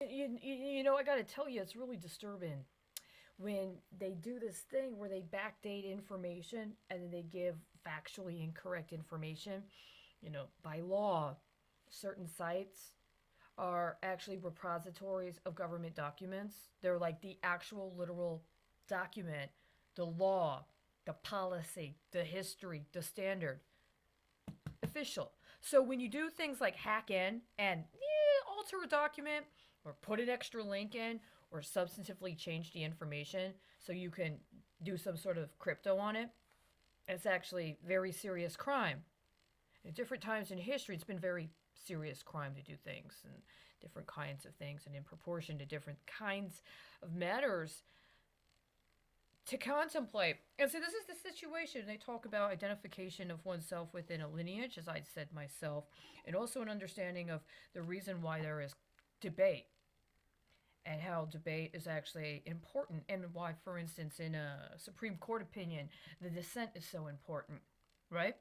I got to tell you, it's really disturbing when they do this thing where they backdate information and then they give factually incorrect information. By law, certain sites are actually repositories of government documents. They're like the actual literal document, the law, the policy, the history, the standard, official. So when you do things like hack in and alter a document or put an extra link in or substantively change the information so you can do some sort of crypto on it, it's actually very serious crime. At different times in history, it's been very serious crime to do things and different kinds of things, and in proportion to different kinds of matters to contemplate. And so this is the situation. They talk about identification of oneself within a lineage, as I said myself, and also an understanding of the reason why there is debate and how debate is actually important, and why, for instance, in a Supreme Court opinion, the dissent is so important, right?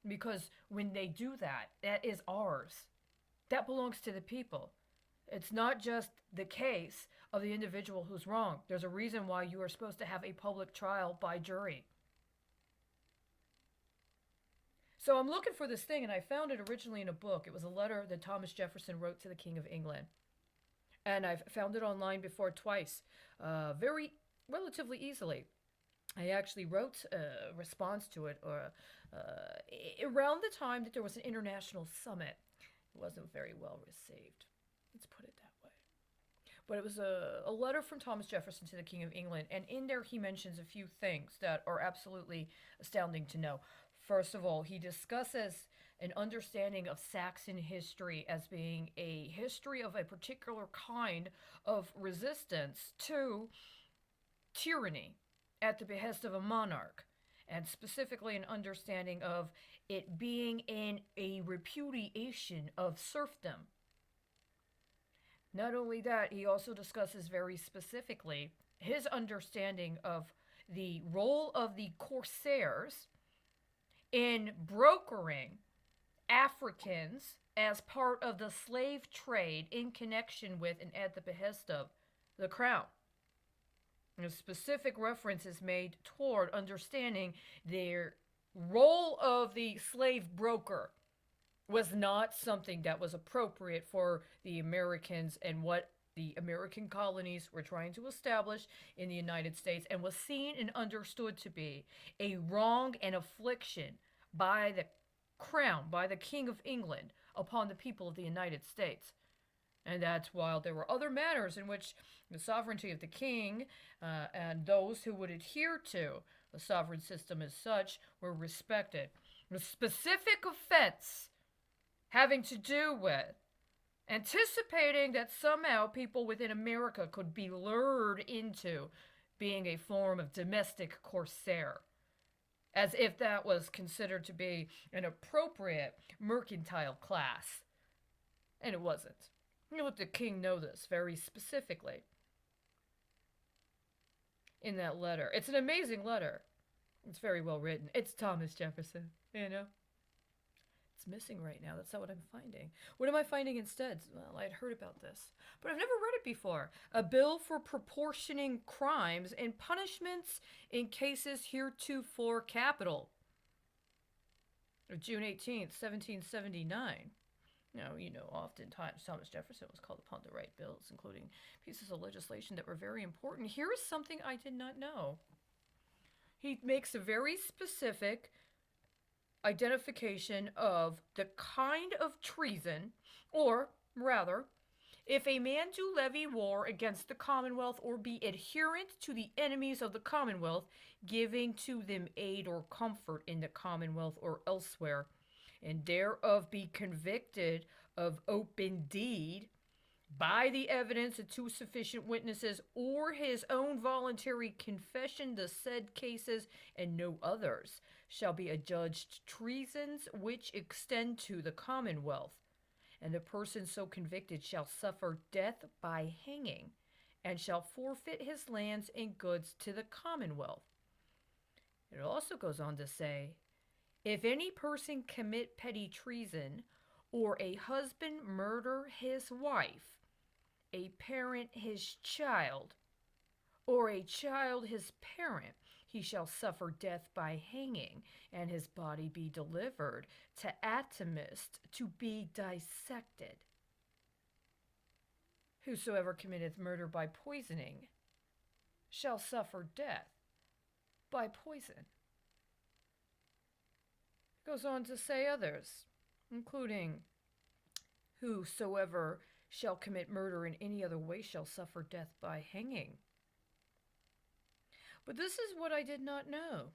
Because when they do that, that is ours. That belongs to the people. It's not just the case of the individual who's wrong. There's a reason why you are supposed to have a public trial by jury. So I'm looking for this thing, and I found it originally in a book. It was a letter that Thomas Jefferson wrote to the King of England. And I've found it online before twice, very relatively easily. I actually wrote a response to it around the time that there was an international summit. It wasn't very well received. Let's put it that way. But it was a letter from Thomas Jefferson to the King of England, and in there he mentions a few things that are absolutely astounding to know. First of all, he discusses an understanding of Saxon history as being a history of a particular kind of resistance to tyranny at the behest of a monarch, and specifically an understanding of it being in a repudiation of serfdom. Not only that, he also discusses very specifically his understanding of the role of the corsairs in brokering Africans as part of the slave trade in connection with and at the behest of the crown. A specific reference is made toward understanding their role of the slave broker was not something that was appropriate for the Americans and what the American colonies were trying to establish in the United States, and was seen and understood to be a wrong and affliction by the crown, by the King of England, upon the people of the United States. And that's while there were other matters in which the sovereignty of the king and those who would adhere to the sovereign system as such were respected. The specific offense having to do with anticipating that somehow people within America could be lured into being a form of domestic corsair, as if that was considered to be an appropriate mercantile class. And it wasn't. You let the king know this very specifically in that letter. It's an amazing letter. It's very well written. It's Thomas Jefferson, you know? It's missing right now. That's not what I'm finding. What am I finding instead? Well, I'd heard about this, but I've never read it before. A bill for proportioning crimes and punishments in cases heretofore capital. Of June 18th, 1779. Now, oftentimes Thomas Jefferson was called upon to write bills, including pieces of legislation that were very important. Here is something I did not know. He makes a very specific identification of the kind of treason, or rather, if a man do levy war against the Commonwealth or be adherent to the enemies of the Commonwealth, giving to them aid or comfort in the Commonwealth or elsewhere, and thereof be convicted of open deed by the evidence of two sufficient witnesses or his own voluntary confession, the said cases and no others shall be adjudged treasons which extend to the Commonwealth, and the person so convicted shall suffer death by hanging, and shall forfeit his lands and goods to the Commonwealth. It also goes on to say, if any person commit petty treason, or a husband murder his wife, a parent his child, or a child his parent, he shall suffer death by hanging, and his body be delivered to atomists to be dissected. Whosoever committeth murder by poisoning shall suffer death by poison. It goes on to say others, including whosoever shall commit murder in any other way shall suffer death by hanging. But this is what I did not know,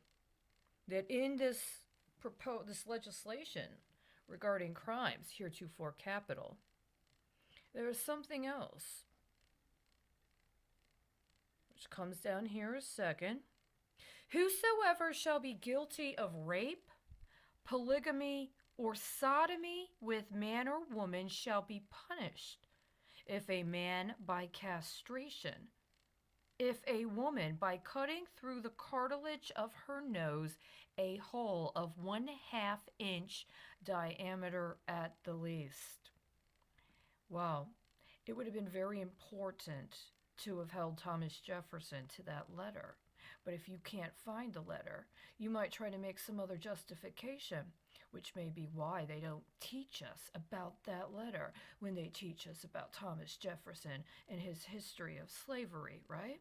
that in this legislation regarding crimes heretofore capital, there is something else, which comes down here a second. Whosoever shall be guilty of rape, polygamy, or sodomy with man or woman shall be punished, if a man by castration, if a woman by cutting through the cartilage of her nose a hole of 1/2 inch diameter at the least. Wow, it would have been very important to have held Thomas Jefferson to that letter. But if you can't find the letter, you might try to make some other justification, which may be why they don't teach us about that letter when they teach us about Thomas Jefferson and his history of slavery, right?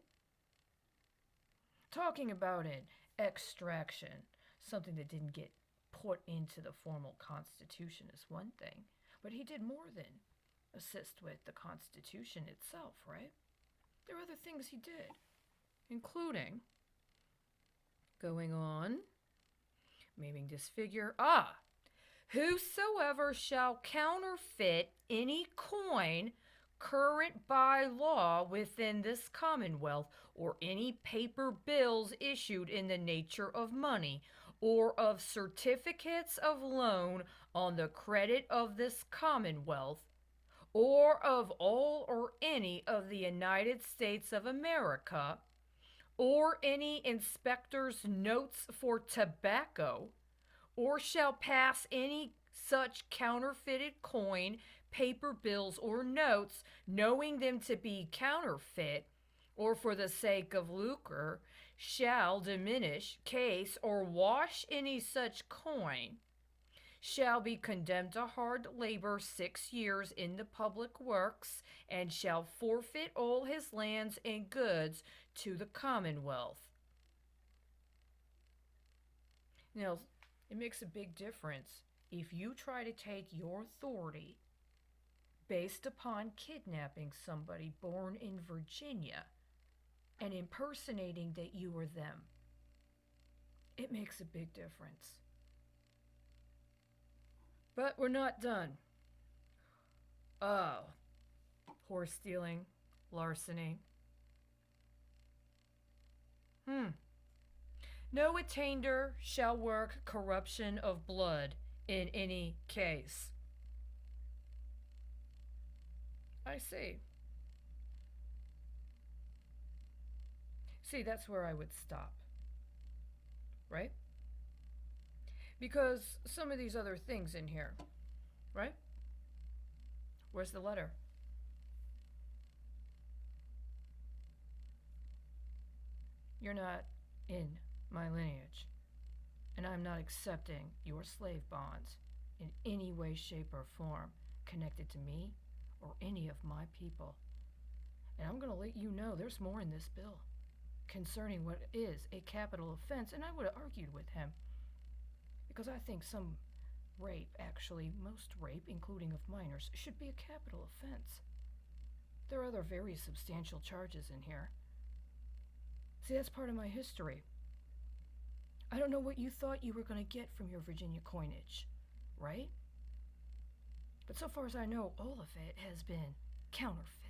Talking about an extraction, something that didn't get put into the formal Constitution is one thing, but he did more than assist with the Constitution itself, right? There are other things he did, including going on, maiming, disfigure. Whosoever shall counterfeit any coin current by law within this commonwealth, or any paper bills issued in the nature of money, or of certificates of loan on the credit of this commonwealth, or of all or any of the United States of America, or any inspector's notes for tobacco, or shall pass any such counterfeited coin, paper bills, or notes, knowing them to be counterfeit, or for the sake of lucre, shall diminish, case, or wash any such coin, shall be condemned to hard labor 6 years in the public works, and shall forfeit all his lands and goods to the Commonwealth. Now, it makes a big difference if you try to take your authority based upon kidnapping somebody born in Virginia and impersonating that you were them. It makes a big difference. But we're not done. Horse stealing, larceny. No attainder shall work corruption of blood in any case. I see. See, that's where I would stop. Right? Because some of these other things in here, right? Where's the letter? You're not in my lineage, and I'm not accepting your slave bonds in any way, shape, or form connected to me or any of my people. And I'm going to let you know there's more in this bill concerning what is a capital offense, and I would have argued with him. Because I think some rape, actually, most rape, including of minors, should be a capital offense. There are other very substantial charges in here. See, that's part of my history. I don't know what you thought you were going to get from your Virginia coinage, right? But so far as I know, all of it has been counterfeit.